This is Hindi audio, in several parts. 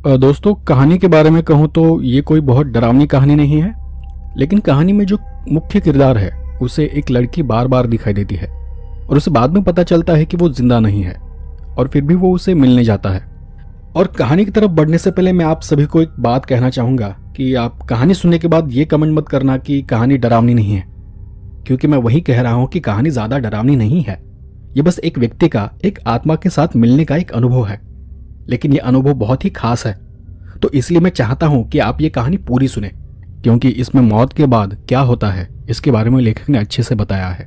दोस्तों, कहानी के बारे में कहूँ तो ये कोई बहुत डरावनी कहानी नहीं है। लेकिन कहानी में जो मुख्य किरदार है उसे एक लड़की बार बार दिखाई देती है और उसे बाद में पता चलता है कि वो जिंदा नहीं है, और फिर भी वो उसे मिलने जाता है। और कहानी की तरफ बढ़ने से पहले मैं आप सभी को एक बात कहना चाहूँगा कि आप कहानी सुनने के बाद ये कमेंट मत करना कि कहानी डरावनी नहीं है, क्योंकि मैं वही कह रहा हूँ कि कहानी ज़्यादा डरावनी नहीं है। ये बस एक व्यक्ति का एक आत्मा के साथ मिलने का एक अनुभव है, लेकिन ये अनुभव बहुत ही खास है। तो इसलिए मैं चाहता हूं कि आप ये कहानी पूरी सुने, क्योंकि इसमें मौत के बाद क्या होता है इसके बारे में लेखक ने अच्छे से बताया है।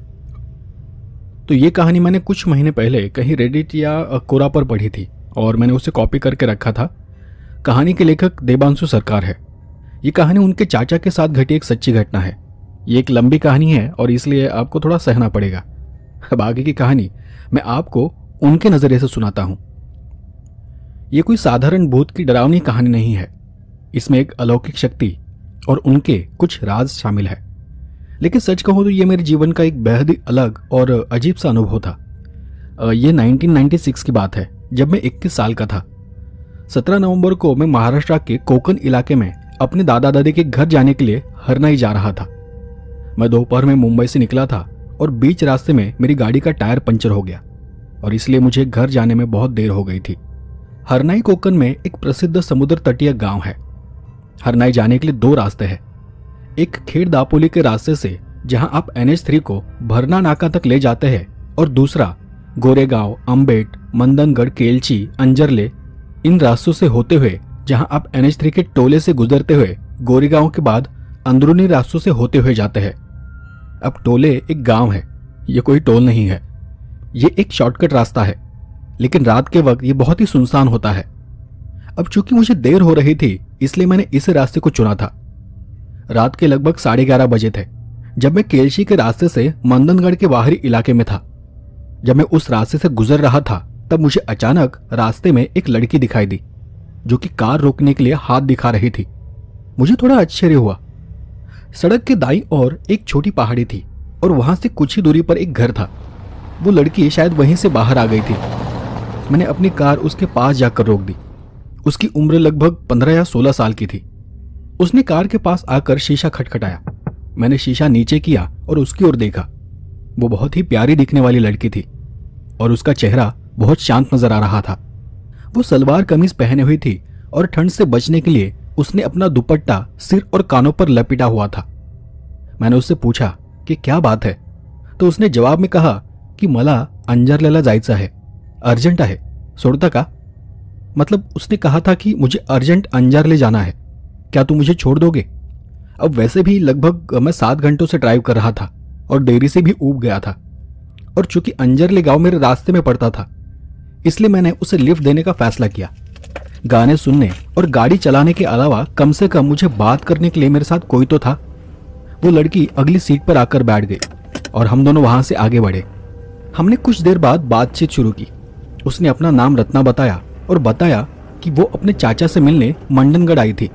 तो ये कहानी मैंने कुछ महीने पहले कहीं रेडिट या कोरा पर पढ़ी थी और मैंने उसे कॉपी करके रखा था। कहानी के लेखक देवांशु सरकार है। ये कहानी उनके चाचा के साथ घटी एक सच्ची घटना है। ये एक लंबी कहानी है और इसलिए आपको थोड़ा सहना पड़ेगा। अब आगे की कहानी मैं आपको उनके नजरिए से सुनाता हूं। ये कोई साधारण भूत की डरावनी कहानी नहीं है। इसमें एक अलौकिक शक्ति और उनके कुछ राज शामिल है। लेकिन सच कहूं तो ये मेरे जीवन का एक बेहद ही अलग और अजीब सा अनुभव था। ये 1996 की बात है, जब मैं 21 साल का था। 17 नवंबर को मैं महाराष्ट्र के कोकण इलाके में अपने दादा दादी के घर जाने के लिए हरनाई जा रहा था। मैं दोपहर में मुंबई से निकला था और बीच रास्ते में मेरी गाड़ी का टायर पंचर हो गया और इसलिए मुझे घर जाने में बहुत देर हो गई थी। हरनाई कोकण में एक प्रसिद्ध समुद्र तटीय गांव है। हरनाई जाने के लिए दो रास्ते हैं। एक खेड़ दापोली के रास्ते से, जहां आप NH3 को भरना नाका तक ले जाते हैं, और दूसरा गोरेगांव, अंबेट, मंदनगढ़, केलची, अंजरले, इन रास्तों से होते हुए, जहां आप NH3 के टोले से गुजरते हुए गोरेगांव के बाद अंदरूनी रास्तों से होते हुए जाते हैं। अब टोले एक गांव है, ये कोई टोल नहीं है। ये एक शॉर्टकट रास्ता है, लेकिन रात के वक्त ये बहुत ही सुनसान होता है। अब चूंकि मुझे देर हो रही थी, इसलिए मैंने इस रास्ते को चुना था। रात के लगभग 11:30 बजे थे जब मैं केलशी के रास्ते से मंदनगढ़ के बाहरी इलाके में था। जब मैं उस रास्ते से गुजर रहा था, तब मुझे अचानक रास्ते में एक लड़की दिखाई दी, जो कि कार रोकने के लिए हाथ दिखा रही थी। मुझे थोड़ा आश्चर्य हुआ। सड़क के दाईं ओर एक छोटी पहाड़ी थी और वहां से कुछ ही दूरी पर एक घर था। वो लड़की शायद वहीं से बाहर आ गई थी। मैंने अपनी कार उसके पास जाकर रोक दी। उसकी उम्र लगभग 15 या 16 साल की थी। उसने कार के पास आकर शीशा खटखटाया। मैंने शीशा नीचे किया और उसकी ओर देखा। वो बहुत ही प्यारी दिखने वाली लड़की थी और उसका चेहरा बहुत शांत नजर आ रहा था। वो सलवार कमीज पहने हुई थी और ठंड से बचने के लिए उसने अपना दुपट्टा सिर और कानों पर लपेटा हुआ था। मैंने उससे पूछा कि क्या बात है, तो उसने जवाब में कहा कि मला अंजरलेला जायचं है, अर्जंट आहे, सोडता का? मतलब उसने कहा था कि मुझे अर्जेंट अंजारले जाना है, क्या तू मुझे छोड़ दोगे? अब वैसे भी लगभग मैं 7 घंटों से ड्राइव कर रहा था और देरी से भी ऊब गया था, और चूंकि अंजरले गांव मेरे रास्ते में पड़ता था, इसलिए मैंने उसे लिफ्ट देने का फैसला किया। गाने सुनने और गाड़ी चलाने के अलावा कम से कम मुझे बात करने के लिए मेरे साथ कोई तो था। वो लड़की अगली सीट पर आकर बैठ गई और हम दोनों वहां से आगे बढ़े। हमने कुछ देर बाद बातचीत शुरू की। उसने अपना नाम रत्ना बताया और बताया कि वो अपने चाचा से मिलने मंडनगढ़ आई थी।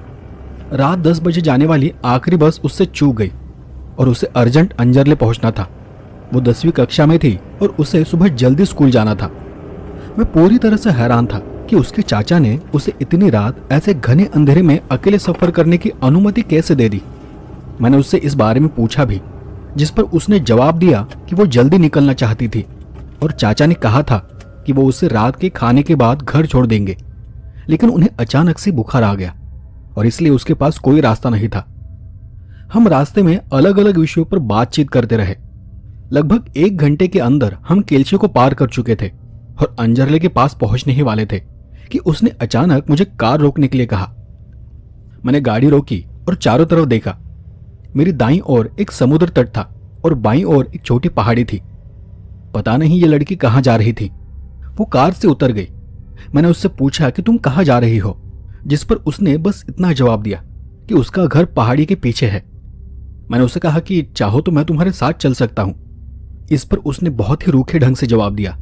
रात 10 बजे जाने वाली आखिरी बस उससे चूक गई और उसे अर्जेंट अंजरले पहुंचना था। वो 10वीं कक्षा में थी और उसे सुबह जल्दी स्कूल जाना था। मैं पूरी तरह से हैरान था कि उसके चाचा ने उसे इतनी रात ऐसे घने अंधेरे में अकेले सफर करने की अनुमति कैसे दे दी। मैंने उससे इस बारे में पूछा भी, जिस पर उसने जवाब दिया कि वो जल्दी निकलना चाहती थी और चाचा ने कहा था कि वो उसे रात के खाने के बाद घर छोड़ देंगे, लेकिन उन्हें अचानक से बुखार आ गया और इसलिए उसके पास कोई रास्ता नहीं था। हम रास्ते में अलग अलग विषयों पर बातचीत करते रहे। लगभग 1 घंटे के अंदर हम केलची को पार कर चुके थे और अंजरले के पास पहुंचने ही वाले थे कि उसने अचानक मुझे कार रोकने के लिए कहा। मैंने गाड़ी रोकी और चारों तरफ देखा। मेरी दाईं ओर एक समुद्र तट था और बाईं ओर एक छोटी पहाड़ी थी। पता नहीं ये लड़की कहां जा रही थी। वो कार से उतर गई। मैंने उससे पूछा कि तुम कहां जा रही हो, जिस पर उसने बस इतना जवाब दिया कि उसका घर पहाड़ी के पीछे है। मैंने उससे कहा कि चाहो तो मैं तुम्हारे साथ चल सकता हूं। इस पर उसने बहुत ही रूखे ढंग से जवाब दिया,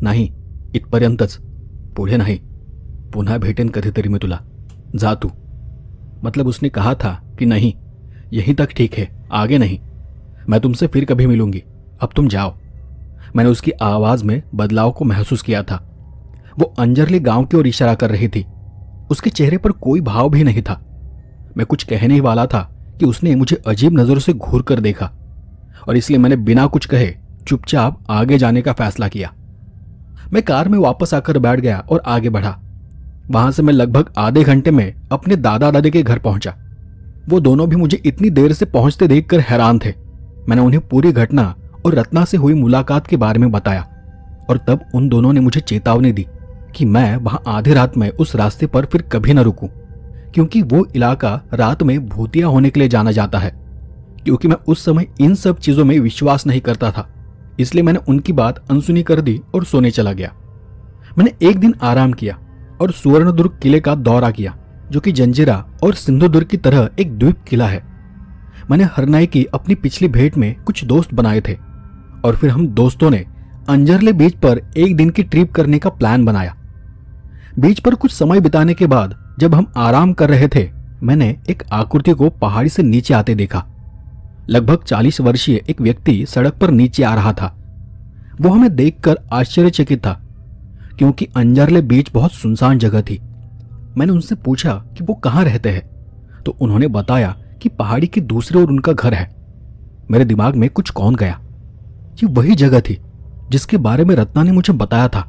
नाही, इथपर्यंतच, पुढे नाही, पुन्हा भेटेन कधीतरी मी तुला, जा तू। मतलब उसने कहा था कि नहीं, यहीं तक ठीक है, आगे नहीं, मैं तुमसे फिर कभी मिलूंगी, अब तुम जाओ। मैंने उसकी आवाज में बदलाव को महसूस किया था। वो अंजरली गांव की ओर इशारा कर रही थी। उसके चेहरे पर कोई भाव भी नहीं था। मैं कुछ कहने ही वाला था कि उसने मुझे अजीब नजरों से घूर कर देखा और इसलिए मैंने बिना कुछ कहे चुपचाप आगे जाने का फैसला किया। मैं कार में वापस आकर बैठ गया और आगे बढ़ा। वहां से मैं लगभग आधे घंटे में अपने दादा दादी के घर पहुंचा। वो दोनों भी मुझे इतनी देर से पहुंचते देखकर हैरान थे। मैंने उन्हें पूरी घटना और रत्ना से हुई मुलाकात के बारे में बताया और तब उन दोनों ने मुझे चेतावनी दी कि मैं वहां आधी रात में उस रास्ते पर फिर कभी न रुकूं, क्योंकि वो इलाका रात में भूतिया होने के लिए जाना जाता है। क्योंकि मैं उस समय इन सब चीजों में विश्वास नहीं करता था, इसलिए मैंने उनकी बात अनसुनी कर दी और सोने चला गया। मैंने एक दिन आराम किया और सुवर्णदुर्ग किले का दौरा किया, जो कि जंजीरा और सिंधुदुर्ग की तरह एक द्वीप किला है। मैंने हरनाई की अपनी पिछली भेंट में कुछ दोस्त बनाए थे और फिर हम दोस्तों ने अंजरले बीच पर एक दिन की ट्रिप करने का प्लान बनाया। बीच पर कुछ समय बिताने के बाद जब हम आराम कर रहे थे, मैंने एक आकृति को पहाड़ी से नीचे आते देखा। लगभग 40 वर्षीय एक व्यक्ति सड़क पर नीचे आ रहा था। वो हमें देखकर आश्चर्यचकित था, क्योंकि अंजरले बीच बहुत सुनसान जगह थी। मैंने उनसे पूछा कि वो कहाँ रहते हैं, तो उन्होंने बताया कि पहाड़ी की दूसरी ओर उनका घर है। मेरे दिमाग में कुछ कौन गया। ये वही जगह थी जिसके बारे में रत्ना ने मुझे बताया था।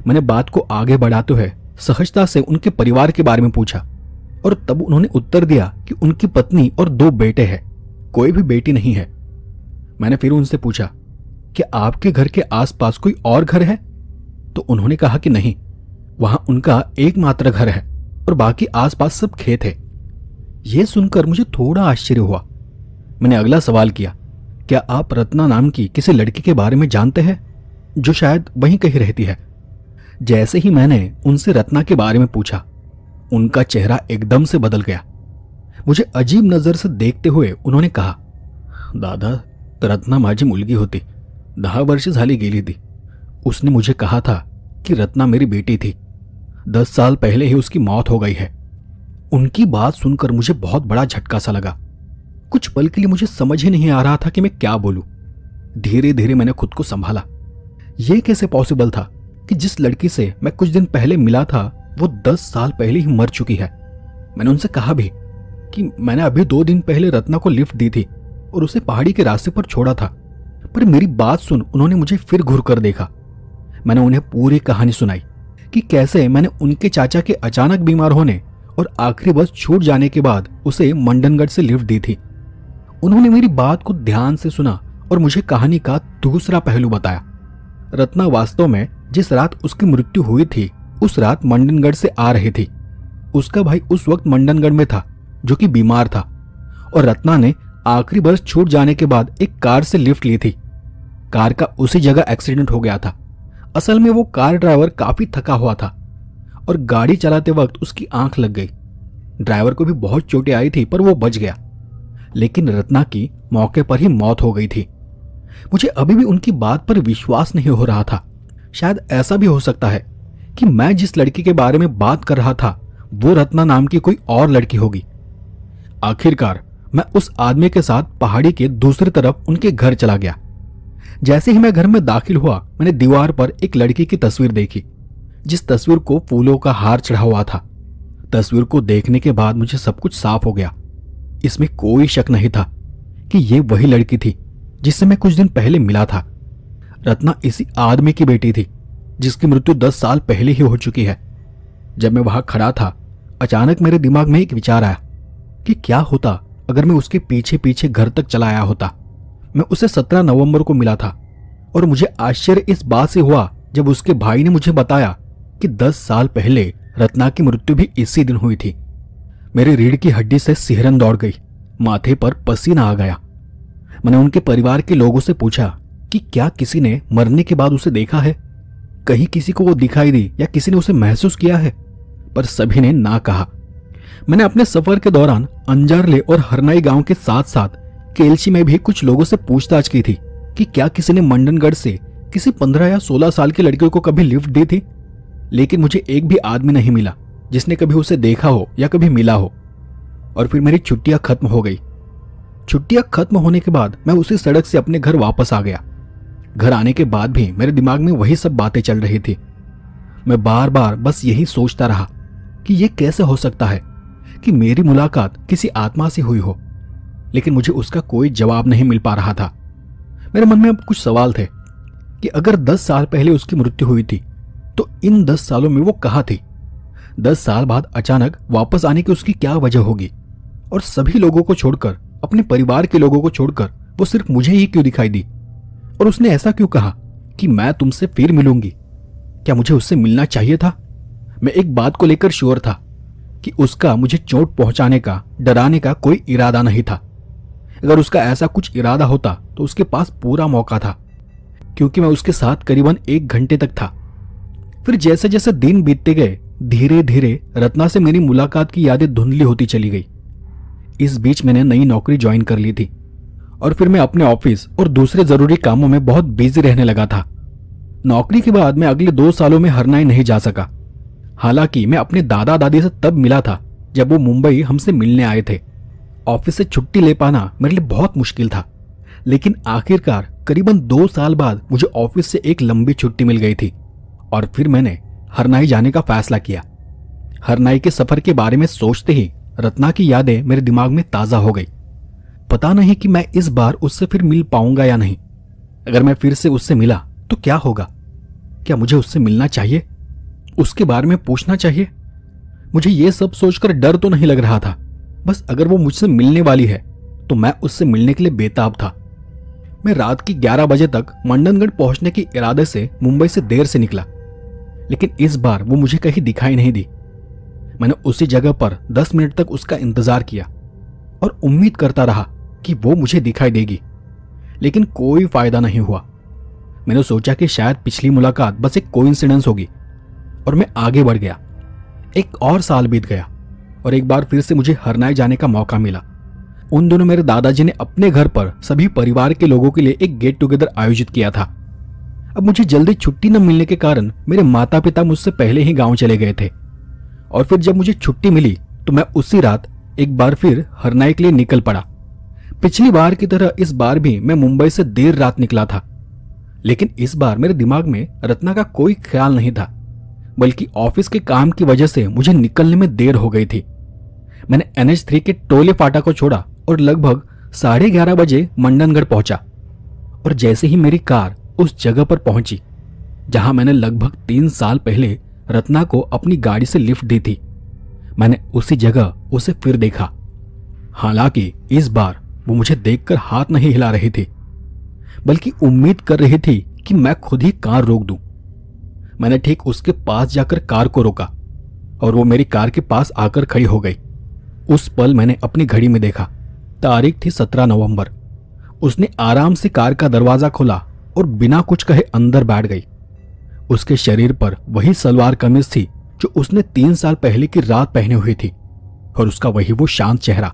मैंने बात को आगे बढ़ाते हुए सहजता से उनके परिवार के बारे में पूछा और तब उन्होंने उत्तर दिया कि उनकी पत्नी और 2 बेटे हैं, कोई भी बेटी नहीं है। मैंने फिर उनसे पूछा कि आपके घर के आसपास कोई और घर है, तो उन्होंने कहा कि नहीं, वहां उनका एकमात्र घर है और बाकी आसपास सब खेत है। यह सुनकर मुझे थोड़ा आश्चर्य हुआ। मैंने अगला सवाल किया, क्या आप रत्ना नाम की किसी लड़की के बारे में जानते हैं जो शायद वहीं कहीं रहती है? जैसे ही मैंने उनसे रत्ना के बारे में पूछा, उनका चेहरा एकदम से बदल गया। मुझे अजीब नजर से देखते हुए उन्होंने कहा, दादा, रत्ना माझी मुलगी होती, 10 वर्ष झाली गेली थी। उसने मुझे कहा था कि रत्ना मेरी बेटी थी। 10 साल पहले ही उसकी मौत हो गई है। उनकी बात सुनकर मुझे बहुत बड़ा झटका सा लगा। कुछ पल के लिए मुझे समझ ही नहीं आ रहा था कि मैं क्या बोलूं। धीरे धीरे मैंने खुद को संभाला। यह कैसे पॉसिबल था कि जिस लड़की से मैं कुछ दिन पहले मिला था वो 10 साल पहले ही मर चुकी है। मैंने उनसे कहा भी कि मैंने अभी 2 दिन पहले रत्ना को लिफ्ट दी थी और उसे पहाड़ी के रास्ते पर छोड़ा था, पर मेरी बात सुन उन्होंने मुझे फिर घूर कर देखा। मैंने उन्हें पूरी कहानी सुनाई कि कैसे मैंने उनके चाचा के अचानक बीमार होने और आखिरी बस छूट जाने के बाद उसे मंडनगढ़ से लिफ्ट दी थी। उन्होंने मेरी बात को ध्यान से सुना और मुझे कहानी का दूसरा पहलू बताया। रत्ना वास्तव में जिस रात उसकी मृत्यु हुई थी, उस रात मंडनगढ़ से आ रही थी। उसका भाई उस वक्त मंडनगढ़ में था, जो कि बीमार था, और रत्ना ने आखिरी बस छूट जाने के बाद एक कार से लिफ्ट ली थी। कार का उसी जगह एक्सीडेंट हो गया था। असल में वो कार ड्राइवर काफी थका हुआ था और गाड़ी चलाते वक्त उसकी आंख लग गई। ड्राइवर को भी बहुत चोटें आई थी, पर वो बच गया, लेकिन रत्ना की मौके पर ही मौत हो गई थी। मुझे अभी भी उनकी बात पर विश्वास नहीं हो रहा था। शायद ऐसा भी हो सकता है कि मैं जिस लड़की के बारे में बात कर रहा था वो रत्ना नाम की कोई और लड़की होगी। आखिरकार मैं उस आदमी के साथ पहाड़ी के दूसरी तरफ उनके घर चला गया। जैसे ही मैं घर में दाखिल हुआ, मैंने दीवार पर एक लड़की की तस्वीर देखी, जिस तस्वीर को फूलों का हार चढ़ा हुआ था। तस्वीर को देखने के बाद मुझे सब कुछ साफ हो गया। इसमें कोई शक नहीं था कि ये वही लड़की थी जिससे मैं कुछ दिन पहले मिला था। रत्ना इसी आदमी की बेटी थी जिसकी मृत्यु 10 साल पहले ही हो चुकी है। जब मैं वहां खड़ा था, अचानक मेरे दिमाग में एक विचार आया कि क्या होता अगर मैं उसके पीछे पीछे घर तक चला आया होता। मैं उसे 17 नवंबर को मिला था और मुझे आश्चर्य इस बात से हुआ जब उसके भाई ने मुझे बताया कि 10 साल पहले रत्ना की मृत्यु भी इसी दिन हुई थी। मेरी रीढ़ की हड्डी से सिहरन दौड़ गई, माथे पर पसीना आ गया। मैंने उनके परिवार के लोगों से पूछा कि क्या किसी ने मरने के बाद उसे देखा है, कहीं किसी को वो दिखाई दी या किसी ने उसे महसूस किया है, पर सभी ने ना कहा। मैंने अपने सफर के दौरान अंजारले और हरनाई गांव के साथ साथ केलची में भी कुछ लोगों से पूछताछ की थी कि क्या किसी ने मंडनगढ़ से किसी 15 या 16 साल की लड़कियों को कभी लिफ्ट दी थी, लेकिन मुझे एक भी आदमी नहीं मिला जिसने कभी उसे देखा हो या कभी मिला हो। और फिर मेरी छुट्टियां खत्म हो गई। छुट्टियां खत्म होने के बाद मैं उसी सड़क से अपने घर वापस आ गया। घर आने के बाद भी मेरे दिमाग में वही सब बातें चल रही थी। मैं बार बार बस यही सोचता रहा कि ये कैसे हो सकता है कि मेरी मुलाकात किसी आत्मा से हुई हो, लेकिन मुझे उसका कोई जवाब नहीं मिल पा रहा था। मेरे मन में अब कुछ सवाल थे कि अगर 10 साल पहले उसकी मृत्यु हुई थी तो इन 10 सालों में वो कहाँ थी? 10 साल बाद अचानक वापस आने की उसकी क्या वजह होगी? और सभी लोगों को छोड़कर, अपने परिवार के लोगों को छोड़कर वो सिर्फ मुझे ही क्यों दिखाई दी? और उसने ऐसा क्यों कहा कि मैं तुमसे फिर मिलूंगी? क्या मुझे उससे मिलना चाहिए था? मैं एक बात को लेकर श्योर था कि उसका मुझे चोट पहुंचाने का, डराने का कोई इरादा नहीं था। अगर उसका ऐसा कुछ इरादा होता तो उसके पास पूरा मौका था, क्योंकि मैं उसके साथ करीबन 1 घंटे तक था। फिर जैसे जैसे दिन बीतते गए, धीरे धीरे रत्ना से मेरी मुलाकात की यादें धुंधली होती चली गई। इस बीच मैंने नई नौकरी ज्वाइन कर ली थी और फिर मैं अपने ऑफिस और दूसरे जरूरी कामों में बहुत बिजी रहने लगा था। नौकरी के बाद मैं अगले 2 सालों में हरनाई नहीं जा सका। हालांकि मैं अपने दादा दादी से तब मिला था जब वो मुंबई हमसे मिलने आए थे। ऑफिस से छुट्टी ले पाना मेरे लिए बहुत मुश्किल था, लेकिन आखिरकार करीबन 2 साल बाद मुझे ऑफिस से एक लंबी छुट्टी मिल गई थी और फिर मैंने हरनाई जाने का फैसला किया। हरनाई के सफर के बारे में सोचते ही रत्ना की यादें मेरे दिमाग में ताजा हो गई। पता नहीं कि मैं इस बार उससे फिर मिल पाऊंगा या नहीं। अगर मैं फिर से उससे मिला तो क्या होगा? क्या मुझे उससे मिलना चाहिए? उसके बारे में पूछना चाहिए? मुझे यह सब सोचकर डर तो नहीं लग रहा था, बस अगर वो मुझसे मिलने वाली है तो मैं उससे मिलने के लिए बेताब था। मैं रात की 11 बजे तक मंडनगढ़ पहुंचने के इरादे से मुंबई से देर से निकला, लेकिन इस बार वो मुझे कहीं दिखाई नहीं दी। मैंने उसी जगह पर 10 मिनट तक उसका इंतजार किया और उम्मीद करता रहा कि वो मुझे दिखाई देगी, लेकिन कोई फायदा नहीं हुआ। मैंने सोचा कि शायद पिछली मुलाकात बस एक कोइंसिडेंस होगी और मैं आगे बढ़ गया। एक और साल बीत गया और एक बार फिर से मुझे हरनाई जाने का मौका मिला। उन दिनों मेरे दादाजी ने अपने घर पर सभी परिवार के लोगों के लिए एक गेट टुगेदर आयोजित किया था। अब मुझे जल्दी छुट्टी न मिलने के कारण मेरे माता पिता मुझसे पहले ही गांव चले गए थे और फिर जब मुझे छुट्टी मिली तो मैं उसी रात एक बार फिर हरनाई के लिए निकल पड़ा। पिछली बार की तरह इस बार भी मैं मुंबई से देर रात निकला था, लेकिन इस बार मेरे दिमाग में रत्ना का कोई ख्याल नहीं था, बल्कि ऑफिस के काम की वजह से मुझे निकलने में देर हो गई थी। मैंने NH3 के टोले फाटा को छोड़ा और लगभग 11:30 बजे मंडनगढ़ पहुंचा। और जैसे ही मेरी कार उस जगह पर पहुंची जहां मैंने लगभग 3 साल पहले रत्ना को अपनी गाड़ी से लिफ्ट दी थी, मैंने उसी जगह उसे फिर देखा। हालांकि इस बार वो मुझे देखकर हाथ नहीं हिला रही थी, बल्कि उम्मीद कर रही थी कि मैं खुद ही कार रोक दूं। मैंने ठीक उसके पास जाकर कार को रोका और वो मेरी कार के पास आकर खड़ी हो गई। उस पल मैंने अपनी घड़ी में देखा, तारीख थी 17 नवंबर। उसने आराम से कार का दरवाजा खोला और बिना कुछ कहे अंदर बैठ गई। उसके शरीर पर वही सलवार कमीज थी जो उसने 3 साल पहले की रात पहनी हुई थी और उसका वही वो शांत चेहरा।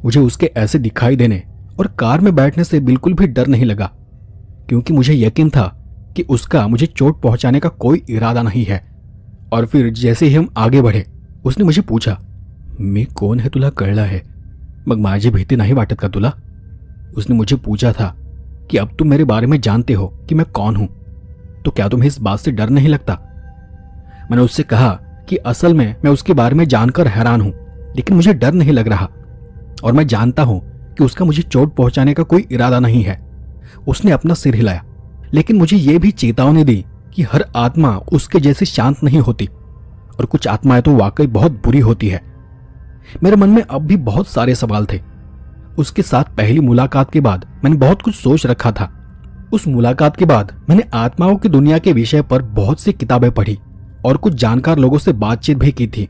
मुझे उसके ऐसे दिखाई देने और कार में बैठने से बिल्कुल भी डर नहीं लगा, क्योंकि मुझे यकीन था कि उसका मुझे चोट पहुंचाने का कोई इरादा नहीं है। और फिर जैसे ही हम आगे बढ़े उसने मुझे पूछा, मी कोण है तुला कळलं है? मग माझी भीती नहीं वाटत का तुला? उसने मुझे पूछा था कि अब तुम मेरे बारे में जानते हो कि मैं कौन हूं, तो क्या तुम्हें इस बात से डर नहीं लगता? मैंने उससे कहा कि असल में मैं उसके बारे में जानकर हैरान हूं, लेकिन मुझे डर नहीं लग रहा और मैं जानता हूं कि उसका मुझे चोट पहुंचाने का कोई इरादा नहीं है। उसने अपना सिर हिलाया, लेकिन मुझे यह भी चेतावनी दी कि हर आत्मा उसके जैसी शांत नहीं होती और कुछ आत्माएं तो वाकई बहुत बुरी होती है। मेरे मन में अब भी बहुत सारे सवाल थे। उसके साथ पहली मुलाकात के बाद मैंने बहुत कुछ सोच रखा था। उस मुलाकात के बाद मैंने आत्माओं की दुनिया के विषय पर बहुत सी किताबें पढ़ी और कुछ जानकार लोगों से बातचीत भी की थी।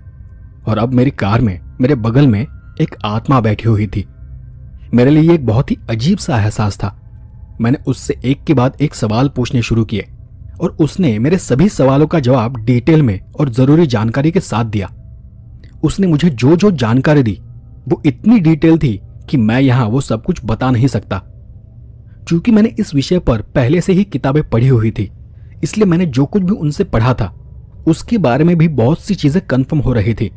और अब मेरी कार में मेरे बगल में एक आत्मा बैठी हुई थी। मेरे लिए एक बहुत ही अजीब सा एहसास था। मैंने उससे एक के बाद एक सवाल पूछने शुरू किए और उसने मेरे सभी सवालों का जवाब डिटेल में और जरूरी जानकारी के साथ दिया। उसने मुझे जो जो जानकारी दी वो इतनी डिटेल थी कि मैं यहां वो सब कुछ बता नहीं सकता। चूंकि मैंने इस विषय पर पहले से ही किताबें पढ़ी हुई थी, इसलिए मैंने जो कुछ भी उनसे पढ़ा था उसके बारे में भी बहुत सी चीजें कंफर्म हो रही थी।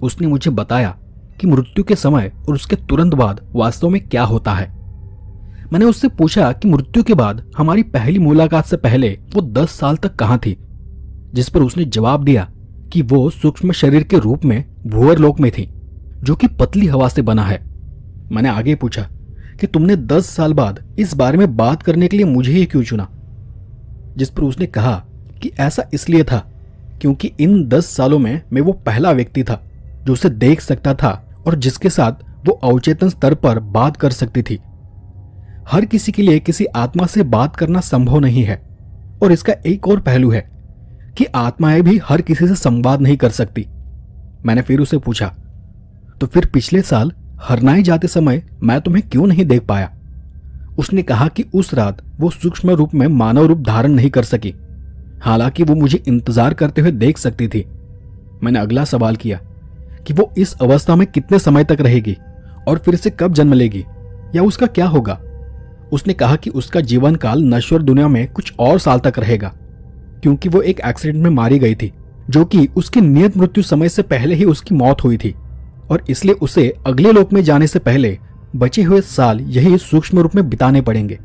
उसने मुझे बताया कि मृत्यु के समय और उसके तुरंत बाद वास्तव में क्या होता है। मैंने उससे पूछा कि मृत्यु के बाद हमारी पहली मुलाकात से पहले वो 10 साल तक कहां थी, जिस पर उसने जवाब दिया कि वो सूक्ष्म शरीर के रूप में भूअर लोक में थी, जो कि पतली हवा से बना है। मैंने आगे पूछा कि तुमने 10 साल बाद इस बारे में बात करने के लिए मुझे ही क्यों चुना? जिस पर उसने कहा कि ऐसा इसलिए था क्योंकि इन 10 सालों में मैं वो पहला व्यक्ति था जो उसे देख सकता था और जिसके साथ वो अवचेतन स्तर पर बात कर सकती थी। हर किसी के लिए किसी आत्मा से बात करना संभव नहीं है, और इसका एक और पहलू है कि आत्माएं भी हर किसी से संवाद नहीं कर सकती। मैंने फिर उसे पूछा, तो फिर पिछले साल हरनाई जाते समय मैं तुम्हें क्यों नहीं देख पाया? उसने कहा कि उस रात वो सूक्ष्म रूप में मानव रूप धारण नहीं कर सकी, हालांकि वो मुझे इंतजार करते हुए देख सकती थी। मैंने अगला सवाल किया कि वो इस अवस्था में कितने समय तक रहेगी और फिर से कब जन्म लेगी, या उसका क्या होगा? उसने कहा कि उसका जीवन काल नश्वर दुनिया में कुछ और साल तक रहेगा, क्योंकि वो एक एक्सीडेंट में मारी गई थी, जो कि उसके नियत मृत्यु समय से पहले ही उसकी मौत हुई थी, और इसलिए उसे अगले लोक में जाने से पहले बचे हुए साल यही सूक्ष्म रूप में बिताने पड़ेंगे,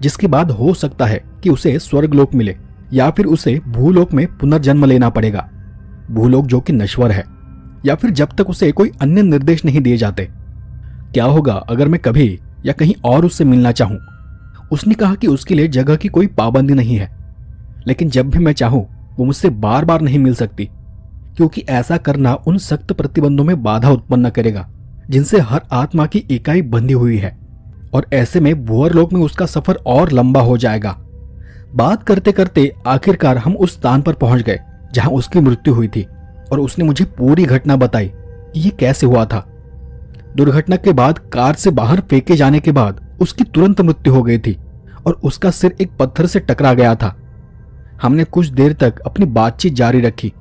जिसके बाद हो सकता है कि उसे स्वर्गलोक मिले या फिर उसे भूलोक में पुनर्जन्म लेना पड़ेगा, भूलोक जो कि नश्वर है, या फिर जब तक उसे कोई अन्य निर्देश नहीं दिए जाते। क्या होगा अगर मैं कभी या कहीं और उससे मिलना चाहूं? उसने कहा कि उसके लिए जगह की कोई पाबंदी नहीं है, लेकिन जब भी मैं चाहूं वो मुझसे बार बार नहीं मिल सकती, क्योंकि ऐसा करना उन सख्त प्रतिबंधों में बाधा उत्पन्न करेगा जिनसे हर आत्मा की इकाई बंधी हुई है, और ऐसे में भूअर लोक में उसका सफर और लंबा हो जाएगा। बात करते करते आखिरकार हम उस स्थान पर पहुंच गए जहां उसकी मृत्यु हुई थी, और उसने मुझे पूरी घटना बताई कि ये कैसे हुआ था। दुर्घटना के बाद कार से बाहर फेंके जाने के बाद उसकी तुरंत मृत्यु हो गई थी और उसका सिर एक पत्थर से टकरा गया था। हमने कुछ देर तक अपनी बातचीत जारी रखी।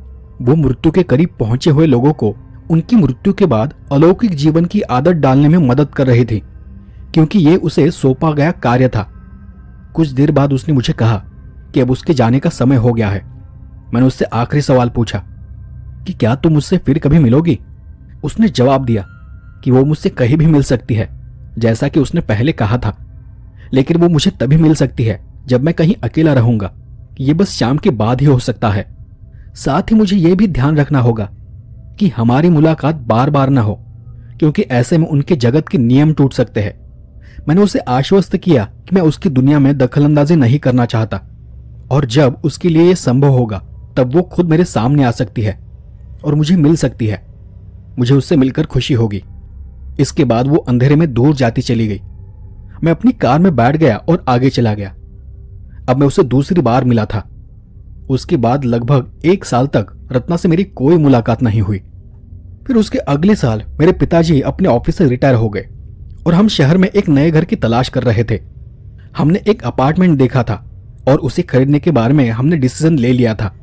वो मृत्यु के करीब पहुंचे हुए लोगों को उनकी मृत्यु के बाद अलौकिक जीवन की आदत डालने में मदद कर रही थी, क्योंकि ये उसे सौंपा गया कार्य था। कुछ देर बाद उसने मुझे कहा कि अब उसके जाने का समय हो गया है। मैंने उससे आखिरी सवाल पूछा कि क्या तुम मुझसे फिर कभी मिलोगी? उसने जवाब दिया कि वो मुझसे कहीं भी मिल सकती है, जैसा कि उसने पहले कहा था, लेकिन वो मुझे तभी मिल सकती है जब मैं कहीं अकेला रहूंगा। ये बस शाम के बाद ही हो सकता है। साथ ही मुझे यह भी ध्यान रखना होगा कि हमारी मुलाकात बार बार ना हो, क्योंकि ऐसे में उनके जगत के नियम टूट सकते हैं। मैंने उसे आश्वस्त किया कि मैं उसकी दुनिया में दखलंदाजी नहीं करना चाहता, और जब उसके लिए यह संभव होगा तब वो खुद मेरे सामने आ सकती है और मुझे मिल सकती है। मुझे उससे मिलकर खुशी होगी। इसके बाद वो अंधेरे में दूर जाती चली गई। मैं अपनी कार में बैठ गया और आगे चला गया। अब मैं उसे दूसरी बार मिला था। उसके बाद लगभग 1 साल तक रत्ना से मेरी कोई मुलाकात नहीं हुई। फिर उसके अगले साल मेरे पिताजी अपने ऑफिस से रिटायर हो गए और हम शहर में एक नए घर की तलाश कर रहे थे। हमने एक अपार्टमेंट देखा था और उसे खरीदने के बारे में हमने डिसीजन ले लिया था।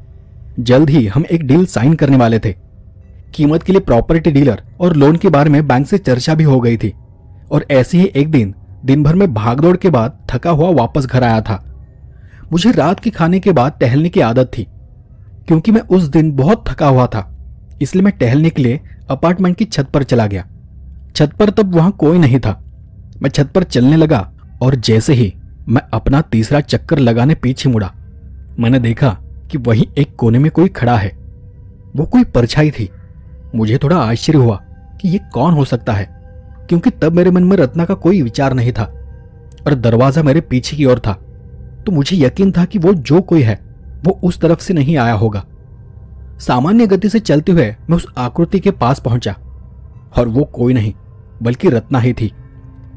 जल्द ही हम एक डील साइन करने वाले थे। कीमत के लिए प्रॉपर्टी डीलर और लोन के बारे में बैंक से चर्चा भी हो गई थी, और ऐसे ही एक दिन भर में भागदौड़ के बाद थका हुआ वापस घर आया था। मुझे रात के खाने के बाद टहलने की आदत थी। क्योंकि मैं उस दिन बहुत थका हुआ था, इसलिए मैं टहलने के लिए अपार्टमेंट की छत पर चला गया। छत पर तब वहां कोई नहीं था। मैं छत पर चलने लगा और जैसे ही मैं अपना तीसरा चक्कर लगाने पीछे मुड़ा, मैंने देखा कि वहीं एक कोने में कोई खड़ा है। वो कोई परछाई थी। मुझे थोड़ा आश्चर्य हुआ कि ये कौन हो सकता है, क्योंकि तब मेरे मन में रत्ना का कोई विचार नहीं था और दरवाजा मेरे पीछे की ओर था। तो मुझे यकीन था कि वो जो कोई है वो उस तरफ से नहीं आया होगा। सामान्य गति से चलते हुए मैं उस आकृति के पास पहुंचा और वो कोई नहीं बल्कि रत्ना ही थी।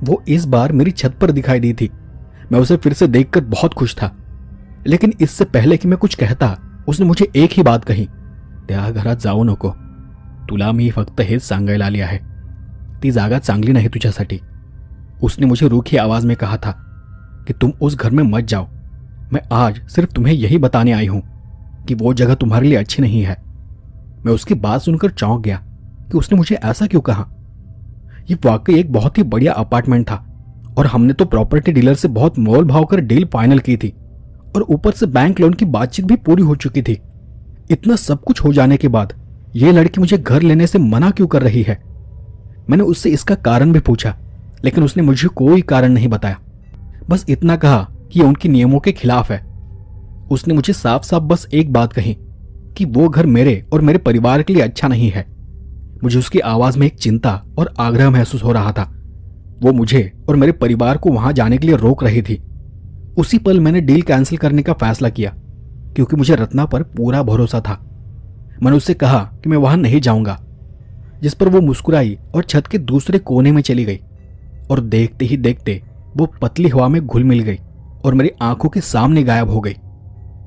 वो इस बार मेरी छत पर दिखाई दी थी। मैं उसे फिर से देखकर बहुत खुश था, लेकिन इससे पहले कि मैं कुछ कहता उसने मुझे एक ही बात कही, त्या घरात जाऊ नको, तुला मी फक्त हेच सांगायला आली आहे, ती जागा चांगली नाही तुझ्यासाठी। उसने मुझे रूखी आवाज में कहा था कि तुम उस घर में मत जाओ। मैं आज सिर्फ तुम्हें यही बताने आई हूं कि वो जगह तुम्हारे लिए अच्छी नहीं है। मैं उसकी बात सुनकर चौंक गया कि उसने मुझे ऐसा क्यों कहा। ये वाकई एक बहुत ही बढ़िया अपार्टमेंट था और हमने तो प्रॉपर्टी डीलर से बहुत मोल भाव कर डील फाइनल की थी, और ऊपर से बैंक लोन की बातचीत भी पूरी हो चुकी थी। इतना सब कुछ हो जाने के बाद ये लड़की मुझे घर लेने से मना क्यों कर रही है? मैंने उससे इसका कारण भी पूछा, लेकिन उसने मुझे कोई कारण नहीं बताया। बस इतना कहा कि ये उनके नियमों के खिलाफ है। उसने मुझे साफ साफ बस एक बात कही कि वो घर मेरे और मेरे परिवार के लिए अच्छा नहीं है। मुझे उसकी आवाज में एक चिंता और आग्रह महसूस हो रहा था। वो मुझे और मेरे परिवार को वहां जाने के लिए रोक रही थी। उसी पल मैंने डील कैंसिल करने का फैसला किया, क्योंकि मुझे रत्ना पर पूरा भरोसा था। मैंने उससे कहा कि मैं वहां नहीं जाऊंगा, जिस पर वो मुस्कुराई और छत के दूसरे कोने में चली गई। और देखते ही देखते वो पतली हवा में घुल मिल गई और मेरी आंखों के सामने गायब हो गई।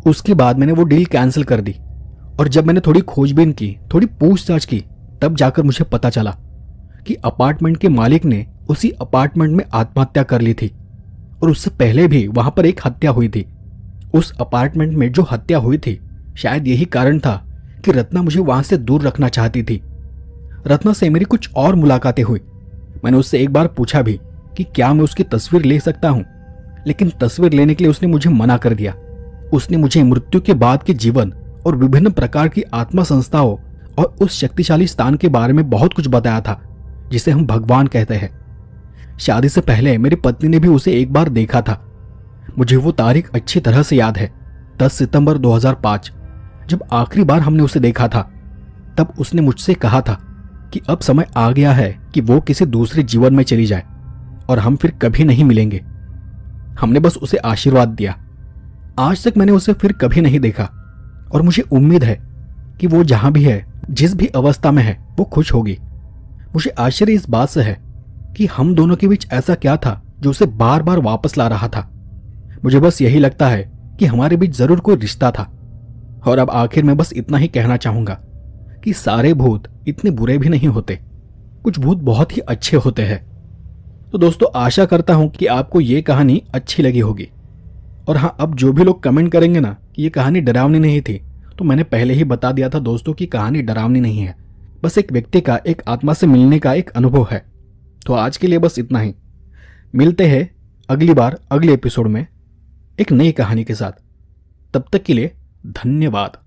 उसके बाद मैंने वो डील कैंसिल कर दी, और जब मैंने थोड़ी खोजबीन की, थोड़ी पूछताछ की, तब जाकर मुझे पता चला कि अपार्टमेंट के मालिक ने उसी अपार्टमेंट में आत्महत्या कर ली थी, और उससे पहले भी वहां पर एक हत्या हुई थी। उस अपार्टमेंट में जो हत्या हुई थी, शायद यही कारण था कि रत्ना मुझे वहां से दूर रखना चाहती थी। रत्ना से मेरी कुछ और मुलाकातें हुई। मैंने उससे एक बार पूछा भी कि क्या मैं उसकी तस्वीर ले सकता हूं, लेकिन तस्वीर लेने के लिए उसने मुझे मना कर दिया। उसने मुझे मृत्यु के बाद के जीवन और विभिन्न प्रकार की आत्मा संस्थाओं और उस शक्तिशाली स्थान के बारे में बहुत कुछ बताया था, जिसे हम भगवान कहते हैं। शादी से पहले मेरी पत्नी ने भी उसे एक बार देखा था। मुझे वो तारीख अच्छी तरह से याद है, 10 सितंबर 2005, जब आखिरी बार हमने उसे देखा था। तब उसने मुझसे कहा था कि अब समय आ गया है कि वो किसी दूसरे जीवन में चली जाए और हम फिर कभी नहीं मिलेंगे। हमने बस उसे आशीर्वाद दिया। आज तक मैंने उसे फिर कभी नहीं देखा, और मुझे उम्मीद है कि वो जहां भी है, जिस भी अवस्था में है, वो खुश होगी। मुझे आश्चर्य इस बात से है कि हम दोनों के बीच ऐसा क्या था जो उसे बार बार वापस ला रहा था। मुझे बस यही लगता है कि हमारे बीच जरूर कोई रिश्ता था। और अब आखिर में बस इतना ही कहना चाहूंगा कि सारे भूत इतने बुरे भी नहीं होते, कुछ भूत बहुत ही अच्छे होते हैं। तो दोस्तों, आशा करता हूं कि आपको ये कहानी अच्छी लगी होगी। और हाँ, अब जो भी लोग कमेंट करेंगे ना कि ये कहानी डरावनी नहीं थी, तो मैंने पहले ही बता दिया था दोस्तों कि कहानी डरावनी नहीं है, बस एक व्यक्ति का एक आत्मा से मिलने का एक अनुभव है। तो आज के लिए बस इतना ही। मिलते हैं अगली बार अगले एपिसोड में एक नई कहानी के साथ। तब तक के लिए धन्यवाद।